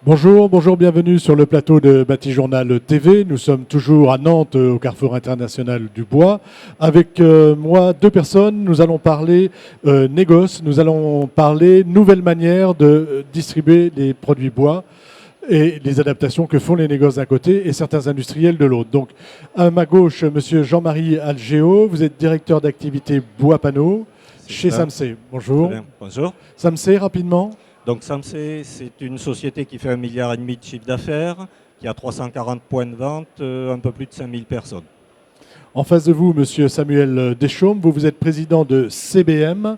Bonjour, bonjour, bienvenue sur le plateau de Batijournal TV. Nous sommes toujours à Nantes, au Carrefour International du Bois. Avec moi, deux personnes, nous allons parler négoce, nous allons parler nouvelles manières de distribuer les produits bois et les adaptations que font les négoces d'un côté et certains industriels de l'autre. Donc, à ma gauche, monsieur Jean-Marie Algéo, vous êtes directeur d'activité bois panneaux chez Samsey. Bonjour. Très bien. Bonjour. Samsey, rapidement. Donc Samsey, c'est une société qui fait 1,5 milliard de chiffre d'affaires, qui a 340 points de vente, un peu plus de 5000 personnes. En face de vous, monsieur Samuel Deschaumes, vous êtes président de CBM,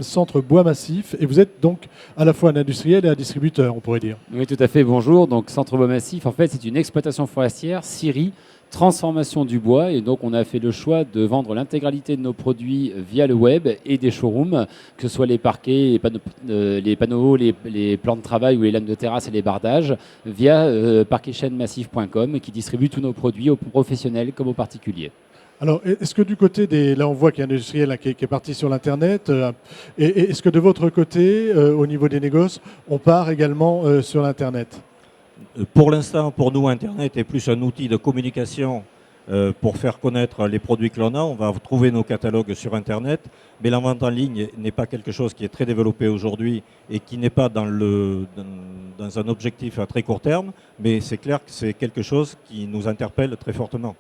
Centre Bois Massif, et vous êtes donc à la fois un industriel et un distributeur, on pourrait dire. Oui, tout à fait, bonjour. Donc Centre Bois Massif, en fait, c'est une exploitation forestière, scierie, transformation du bois. Et donc, on a fait le choix de vendre l'intégralité de nos produits via le web et des showrooms, que ce soit les parquets, les panneaux, les plans de travail ou les lames de terrasse et les bardages, via parquetchaînemassif.com, qui distribue tous nos produits aux professionnels comme aux particuliers. Alors, est-ce que du côté des... Là, on voit qu'il y a un industriel qui est parti sur l'Internet. Et est-ce que de votre côté, au niveau des négoces, on part également sur l'Internet ? Pour l'instant, pour nous, Internet est plus un outil de communication pour faire connaître les produits que l'on a. On va trouver nos catalogues sur Internet, mais la vente en ligne n'est pas quelque chose qui est très développé aujourd'hui et qui n'est pas dans un objectif à très court terme, mais c'est clair que c'est quelque chose qui nous interpelle très fortement.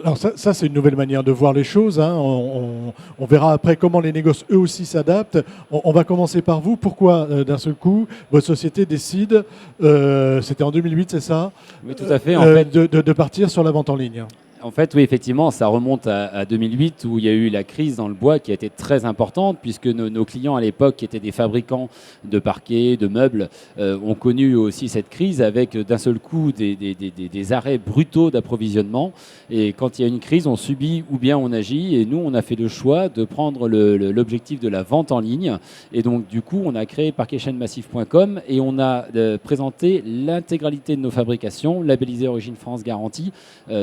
Alors ça c'est une nouvelle manière de voir les choses. Hein. On verra après comment les négoces, eux aussi, s'adaptent. On va commencer par vous. Pourquoi, d'un seul coup, votre société décide, c'était en 2008, c'est ça? Oui, tout à fait. En fait, de partir sur la vente en ligne. En fait, oui, effectivement, ça remonte à 2008 où il y a eu la crise dans le bois qui a été très importante puisque nos clients à l'époque, qui étaient des fabricants de parquets, de meubles, ont connu aussi cette crise avec d'un seul coup des arrêts brutaux d'approvisionnement. Et quand il y a une crise, on subit ou bien on agit. Et nous, on a fait le choix de prendre l'objectif de la vente en ligne. Et donc, du coup, on a créé parquetchaînemassif.com et on a présenté l'intégralité de nos fabrications, labellisées Origine France Garantie,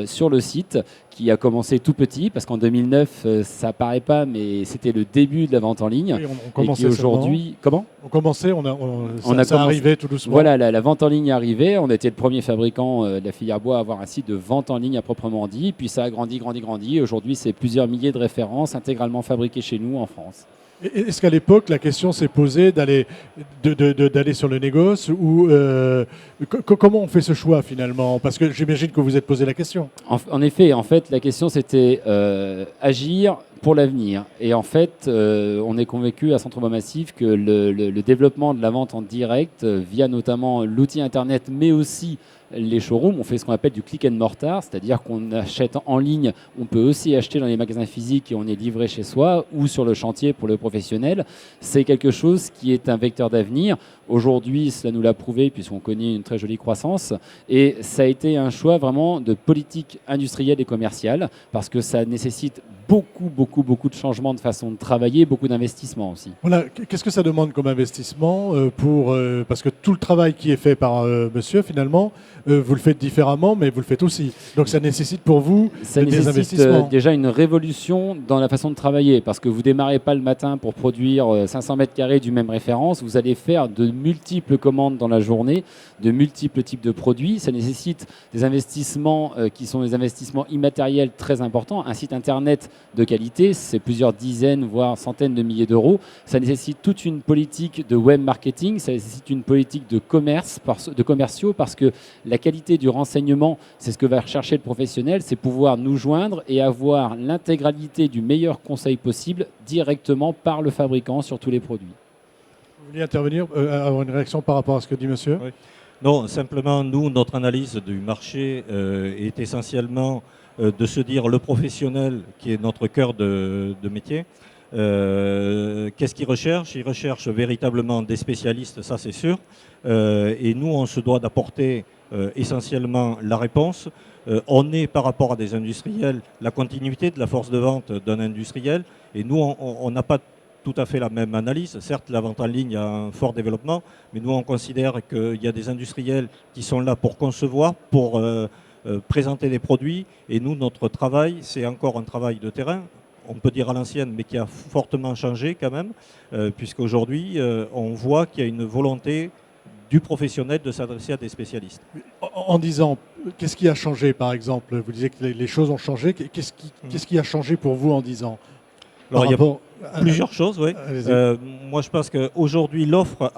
sur le site, qui a commencé tout petit, parce qu'en 2009, ça paraît pas, mais c'était le début de la vente en ligne. Oui, on commençait aujourd'hui, comment on commençait, ça arrivait tout doucement. Voilà, la vente en ligne arrivait. On était le premier fabricant de la filière bois à avoir un site de vente en ligne à proprement dit. Puis ça a grandi. Aujourd'hui, c'est plusieurs milliers de références intégralement fabriquées chez nous en France. Est-ce qu'à l'époque, la question s'est posée d'aller sur le négoce ou comment on fait ce choix finalement? Parce que j'imagine que vous vous êtes posé la question. En effet, la question c'était agir pour l'avenir. Et en fait, on est convaincu à Centre Bois Massif que le développement de la vente en direct, via notamment l'outil Internet, mais aussi les showrooms, on fait ce qu'on appelle du click and mortar, c'est-à-dire qu'on achète en ligne, on peut aussi acheter dans les magasins physiques et on est livré chez soi ou sur le chantier pour le professionnel. C'est quelque chose qui est un vecteur d'avenir. Aujourd'hui, cela nous l'a prouvé puisqu'on connaît une très jolie croissance et ça a été un choix vraiment de politique industrielle et commerciale parce que ça nécessite beaucoup de changements de façon de travailler, beaucoup d'investissements aussi. Voilà. Qu'est-ce que ça demande comme investissement parce que tout le travail qui est fait par monsieur, finalement, vous le faites différemment, mais vous le faites aussi. Donc ça nécessite pour vous des investissements. Déjà une révolution dans la façon de travailler, parce que vous démarrez pas le matin pour produire 500 mètres carrés du même référence, vous allez faire de multiples commandes dans la journée, de multiples types de produits. Ça nécessite des investissements qui sont des investissements immatériels très importants. Un site internet de qualité, c'est plusieurs dizaines, voire centaines de milliers d'euros. Ça nécessite toute une politique de web marketing, ça nécessite une politique de commerciaux, parce que la qualité du renseignement, c'est ce que va rechercher le professionnel, c'est pouvoir nous joindre et avoir l'intégralité du meilleur conseil possible directement par le fabricant sur tous les produits. Vous vouliez intervenir, avoir une réaction par rapport à ce que dit monsieur? Oui. Non, simplement, nous, notre analyse du marché est essentiellement de se dire le professionnel, qui est notre cœur de métier, qu'est-ce qu'il recherche? Il recherche véritablement des spécialistes, ça c'est sûr. Et nous, on se doit d'apporter essentiellement la réponse. On est, par rapport à des industriels, la continuité de la force de vente d'un industriel. Et nous, on n'a pas tout à fait la même analyse. Certes, la vente en ligne a un fort développement, mais nous, on considère qu'il y a des industriels qui sont là pour concevoir, pour présenter des produits. Et nous, notre travail, c'est encore un travail de terrain. On peut dire à l'ancienne, mais qui a fortement changé quand même, puisqu'aujourd'hui, on voit qu'il y a une volonté du professionnel de s'adresser à des spécialistes. En 10 ans, qu'est-ce qui a changé par exemple? Vous disiez que les choses ont changé. Qu'est-ce qui a changé pour vous en 10 ans? Alors, il y a plusieurs choses, oui. Moi, je pense qu'aujourd'hui, l'offre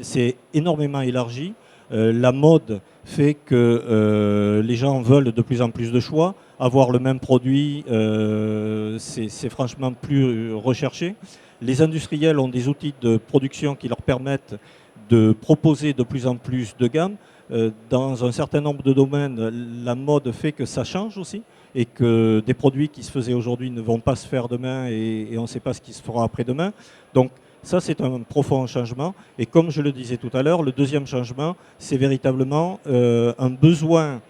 s'est énormément élargie. La mode fait que les gens veulent de plus en plus de choix. Avoir le même produit, c'est franchement plus recherché. Les industriels ont des outils de production qui leur permettent de proposer de plus en plus de gamme. Dans un certain nombre de domaines, la mode fait que ça change aussi et que des produits qui se faisaient aujourd'hui ne vont pas se faire demain et on ne sait pas ce qui se fera après-demain. Donc ça, c'est un profond changement. Et comme je le disais tout à l'heure, le deuxième changement, c'est véritablement un besoin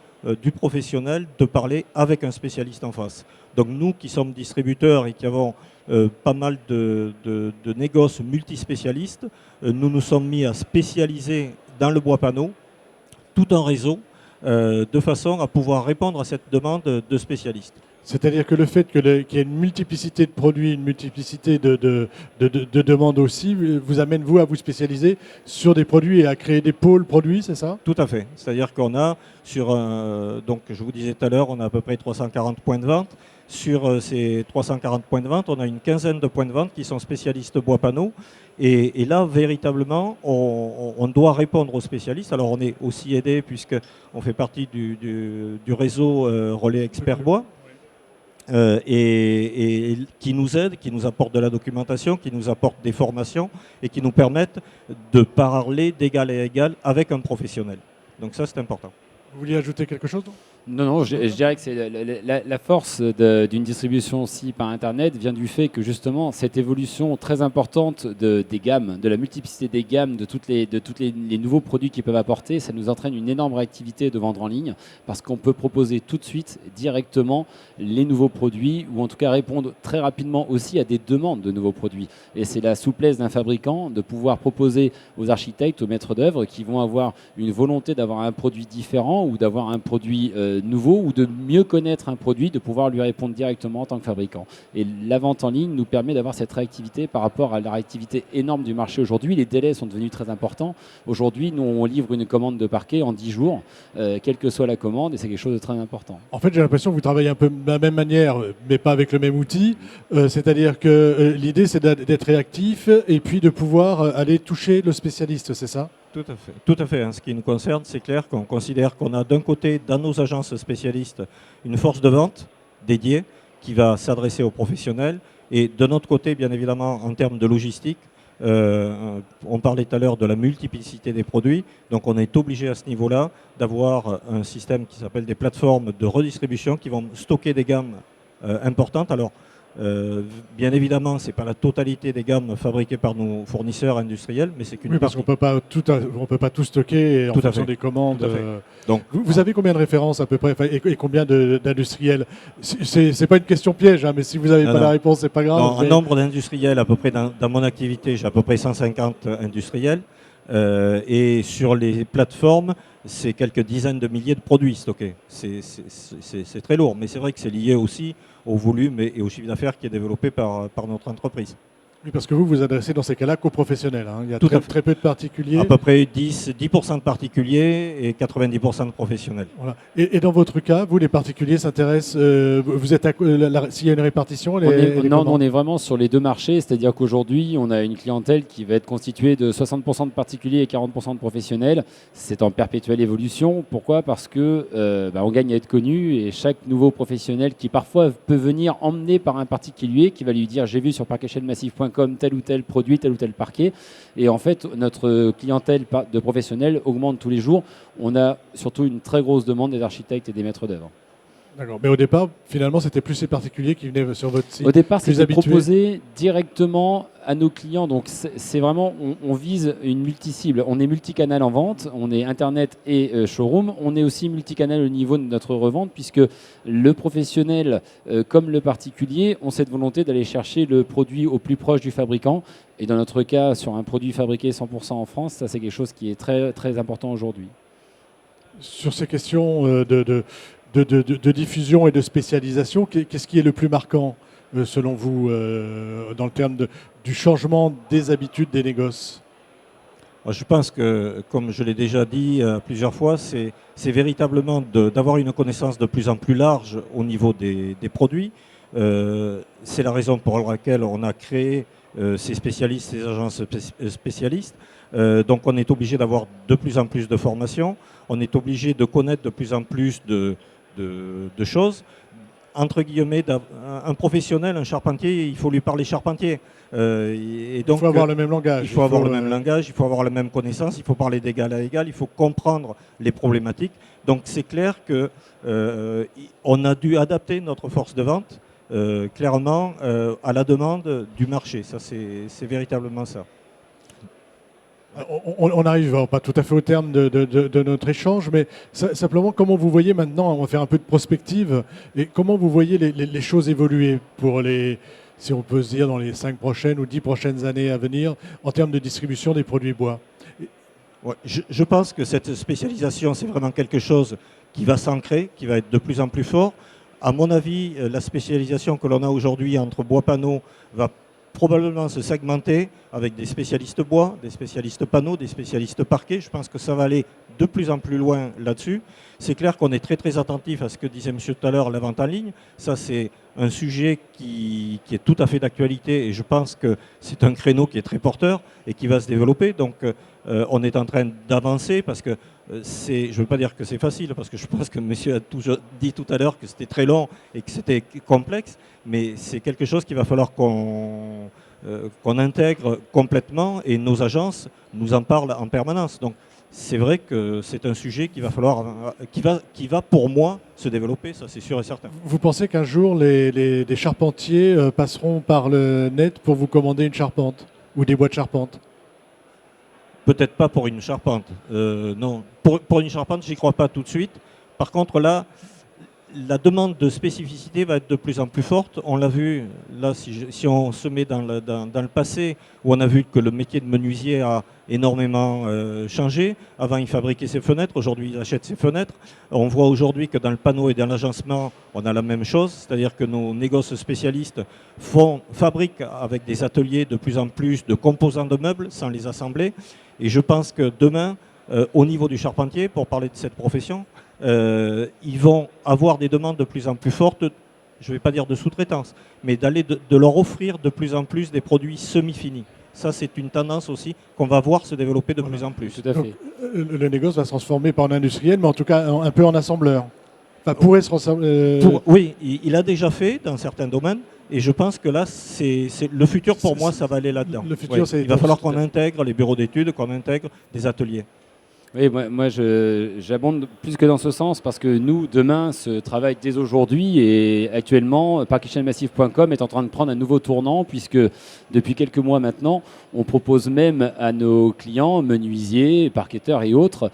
du professionnel de parler avec un spécialiste en face. Donc nous qui sommes distributeurs et qui avons pas mal de négoces multispécialistes, nous nous sommes mis à spécialiser dans le bois panneau tout un réseau de façon à pouvoir répondre à cette demande de spécialistes. C'est-à-dire que le fait qu'il y ait une multiplicité de produits, une multiplicité de demandes aussi, vous amène, vous, à vous spécialiser sur des produits et à créer des pôles produits, c'est ça? Tout à fait. C'est-à-dire qu'on a, donc je vous disais tout à l'heure, on a à peu près 340 points de vente. Sur ces 340 points de vente, on a une quinzaine de points de vente qui sont spécialistes bois panneaux. Et là, véritablement, on doit répondre aux spécialistes. Alors, on est aussi aidé puisqu'on fait partie du réseau Relais Expert Bois. Et qui nous aident, qui nous apportent de la documentation, qui nous apportent des formations et qui nous permettent de parler d'égal à égal avec un professionnel. Donc ça, c'est important. Vous vouliez ajouter quelque chose? Non, je dirais que c'est la force d'une distribution aussi par Internet vient du fait que justement cette évolution très importante des gammes, de la multiplicité des gammes, de tous les nouveaux produits qu'ils peuvent apporter, ça nous entraîne une énorme réactivité de vendre en ligne parce qu'on peut proposer tout de suite directement les nouveaux produits ou en tout cas répondre très rapidement aussi à des demandes de nouveaux produits. Et c'est la souplesse d'un fabricant de pouvoir proposer aux architectes, aux maîtres d'œuvre qui vont avoir une volonté d'avoir un produit différent ou d'avoir un produit nouveau ou de mieux connaître un produit, de pouvoir lui répondre directement en tant que fabricant. Et la vente en ligne nous permet d'avoir cette réactivité par rapport à la réactivité énorme du marché aujourd'hui. Les délais sont devenus très importants. Aujourd'hui, nous, on livre une commande de parquet en 10 jours, quelle que soit la commande, et c'est quelque chose de très important. En fait, j'ai l'impression que vous travaillez un peu de la même manière, mais pas avec le même outil. C'est-à-dire que l'idée, c'est d'être réactif et puis de pouvoir aller toucher le spécialiste, c'est ça? Tout à fait. En ce qui nous concerne, c'est clair qu'on considère qu'on a d'un côté, dans nos agences spécialistes, une force de vente dédiée qui va s'adresser aux professionnels. Et de notre côté, bien évidemment, en termes de logistique, on parlait tout à l'heure de la multiplicité des produits. Donc on est obligé à ce niveau-là d'avoir un système qui s'appelle des plateformes de redistribution qui vont stocker des gammes importantes. Alors, bien évidemment, ce n'est pas la totalité des gammes fabriquées par nos fournisseurs industriels, mais c'est qu'une Oui, parce qu'on ne peut pas tout stocker en fonction des commandes. Donc, vous avez combien de références à peu près et combien d'industriels? C'est pas une question piège, hein, mais si vous n'avez pas la réponse, c'est pas grave. Non, un nombre d'industriels, à peu près dans mon activité, j'ai à peu près 150 industriels. Et sur les plateformes, c'est quelques dizaines de milliers de produits stockés. C'est très lourd, mais c'est vrai que c'est lié aussi au volume et au chiffre d'affaires qui est développé par notre entreprise. Oui, parce que vous adressez dans ces cas-là qu'aux professionnels. Hein. Il y a très peu de particuliers. À peu près 10% de particuliers et 90% de professionnels. Voilà. Et dans votre cas, vous, les particuliers s'intéressent, vous êtes s'il y a une répartition on est vraiment sur les deux marchés, c'est-à-dire qu'aujourd'hui, on a une clientèle qui va être constituée de 60% de particuliers et 40% de professionnels. C'est en perpétuelle évolution. Pourquoi? Parce que on gagne à être connu et chaque nouveau professionnel qui parfois peut venir emmener par un particulier qui va lui dire « j'ai vu sur parquetchaînemassif.com tel ou tel produit, tel ou tel parquet ». Et en fait, notre clientèle de professionnels augmente tous les jours. On a surtout une très grosse demande des architectes et des maîtres d'œuvre. D'accord. Mais au départ, finalement, c'était plus ces particuliers qui venaient sur votre site. Au départ, c'était proposé directement à nos clients. Donc, c'est vraiment, on vise une multi-cible. On est multicanal en vente, on est Internet et showroom. On est aussi multicanal au niveau de notre revente, puisque le professionnel, comme le particulier, ont cette volonté d'aller chercher le produit au plus proche du fabricant. Et dans notre cas, sur un produit fabriqué 100% en France, ça, c'est quelque chose qui est très, très important aujourd'hui. Sur ces questions de diffusion et de spécialisation, qu'est-ce qui est le plus marquant selon vous dans le terme du changement des habitudes des négoces? Je pense que, comme je l'ai déjà dit plusieurs fois, c'est véritablement d'avoir une connaissance de plus en plus large au niveau des produits. C'est la raison pour laquelle on a créé ces spécialistes, ces agences spécialistes. Donc on est obligé d'avoir de plus en plus de formations, on est obligé de connaître de plus en plus de choses. Entre guillemets, un professionnel, un charpentier, il faut lui parler charpentier. Et donc, il faut avoir le même langage. Il faut avoir le même langage, il faut avoir la même connaissance, il faut parler d'égal à égal, il faut comprendre les problématiques. Donc c'est clair qu'on a dû adapter notre force de vente clairement à la demande du marché. Ça, c'est véritablement ça. On n'arrive pas tout à fait au terme de notre échange, mais simplement, comment vous voyez maintenant, on va faire un peu de prospective, et comment vous voyez les choses évoluer pour si on peut se dire, dans les 5 prochaines ou 10 prochaines années à venir, en termes de distribution des produits bois? Ouais, je pense que cette spécialisation, c'est vraiment quelque chose qui va s'ancrer, qui va être de plus en plus fort. À mon avis, la spécialisation que l'on a aujourd'hui entre bois panneaux va probablement se segmenter avec des spécialistes bois, des spécialistes panneaux, des spécialistes parquets. Je pense que ça va aller de plus en plus loin là-dessus. C'est clair qu'on est très très attentif à ce que disait monsieur tout à l'heure, la vente en ligne. Ça, c'est un sujet qui est tout à fait d'actualité et je pense que c'est un créneau qui est très porteur et qui va se développer. Donc on est en train d'avancer parce que je ne veux pas dire que c'est facile parce que je pense que monsieur a dit tout à l'heure que c'était très long et que c'était complexe, mais c'est quelque chose qu'il va falloir qu'on intègre complètement et nos agences nous en parlent en permanence. Donc c'est vrai que c'est un sujet qui va pour moi se développer, ça c'est sûr et certain. Vous pensez qu'un jour les charpentiers passeront par le net pour vous commander une charpente ou des bois de charpente? Peut-être pas pour une charpente, non. Pour une charpente, j'y crois pas tout de suite. Par contre, là, la demande de spécificité va être de plus en plus forte. On l'a vu, là, si on se met dans le passé, où on a vu que le métier de menuisier a énormément changé. Avant, il fabriquait ses fenêtres, aujourd'hui, il achète ses fenêtres. On voit aujourd'hui que dans le panneau et dans l'agencement, on a la même chose, c'est-à-dire que nos négoces spécialistes fabriquent avec des ateliers de plus en plus de composants de meubles sans les assembler. Et je pense que demain, au niveau du charpentier, pour parler de cette profession, ils vont avoir des demandes de plus en plus fortes, je ne vais pas dire de sous-traitance, mais de leur offrir de plus en plus des produits semi-finis. Ça, c'est une tendance aussi qu'on va voir se développer de plus en plus. Tout à fait. Donc, le négoce va se transformer pas en industriel, mais en tout cas un peu en assembleur. Enfin, pourrait se transformer. Oui, il a déjà fait dans certains domaines. Et je pense que là, le futur pour moi, ça va aller là-dedans. Le futur, il va falloir qu'on intègre les bureaux d'études, qu'on intègre des ateliers. Oui, moi j'abonde plus que dans ce sens parce que nous, demain, ce travail dès aujourd'hui et actuellement, parquetchainmassif.com est en train de prendre un nouveau tournant puisque depuis quelques mois maintenant, on propose même à nos clients, menuisiers, parqueteurs et autres,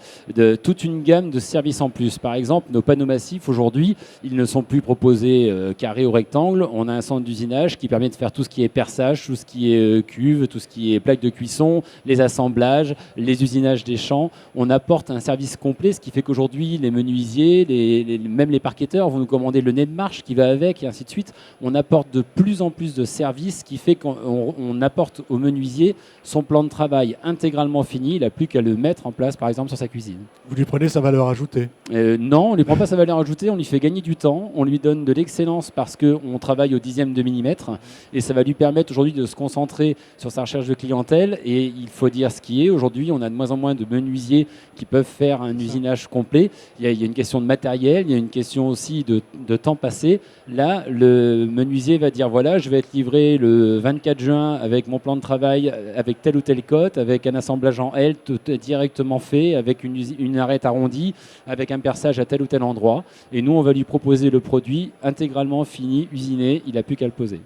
toute une gamme de services en plus. Par exemple, nos panneaux massifs aujourd'hui, ils ne sont plus proposés carrés ou rectangles. On a un centre d'usinage qui permet de faire tout ce qui est perçage, tout ce qui est cuve, tout ce qui est plaque de cuisson, les assemblages, les usinages des champs. On apporte un service complet, ce qui fait qu'aujourd'hui, les menuisiers, même les parqueteurs vont nous commander le nez de marche qui va avec, et ainsi de suite. On apporte de plus en plus de services, ce qui fait qu'on apporte au menuisier son plan de travail intégralement fini. Il n'a plus qu'à le mettre en place, par exemple, sur sa cuisine. Vous lui prenez sa valeur ajoutée? Non, on ne lui prend pas sa valeur ajoutée, on lui fait gagner du temps, on lui donne de l'excellence parce qu'on travaille au dixième de millimètre, et ça va lui permettre aujourd'hui de se concentrer sur sa recherche de clientèle. Et il faut dire ce qui est, aujourd'hui, on a de moins en moins de menuisiers qui peuvent faire un usinage complet. Il y a une question de matériel, il y a une question aussi de temps passé. Là, le menuisier va dire voilà, je vais être livré le 24 juin avec mon plan de travail, avec telle ou telle cote, avec un assemblage en L directement fait, avec une arête arrondie, avec un perçage à tel ou tel endroit. Et nous, on va lui proposer le produit intégralement fini, usiné, il n'a plus qu'à le poser.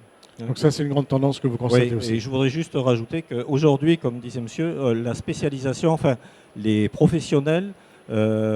Donc ça, c'est une grande tendance que vous constatez aussi. Et je voudrais juste rajouter qu'aujourd'hui, comme disait monsieur, la spécialisation, enfin, les professionnels,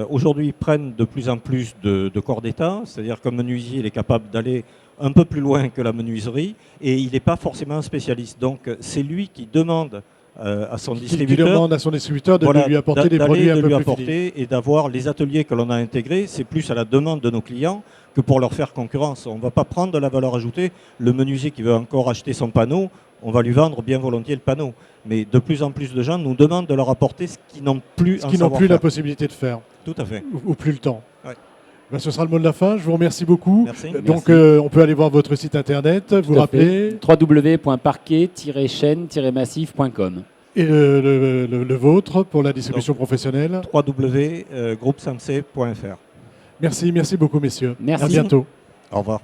aujourd'hui prennent de plus en plus de corps d'état, c'est-à-dire qu'un menuisier il est capable d'aller un peu plus loin que la menuiserie et il n'est pas forcément un spécialiste. Donc c'est lui qui demande à son Qui distributeur. demande à son distributeur de Voilà, lui apporter des d'aller produits un de peu lui plus apporter finis. et d'avoir les ateliers que l'on a intégrés, c'est plus à la demande de nos clients que pour leur faire concurrence. On ne va pas prendre de la valeur ajoutée. Le menuisier qui veut encore acheter son panneau, on va lui vendre bien volontiers le panneau. Mais de plus en plus de gens nous demandent de leur apporter ce qu'ils n'ont plus Ce en qu'ils n'ont plus la savoir-faire. possibilité de faire, Tout à fait. ou plus le temps. Ouais. Ben, ce sera le mot de la fin. Je vous remercie beaucoup. Merci. Donc, Merci. on peut aller voir votre site internet, vous Tout à rappelez, fait. www.parquet-chaîne-massif.com. et le vôtre pour la distribution professionnelle. www.groupesamc.fr. Merci beaucoup, messieurs. Merci. À bientôt. Au revoir.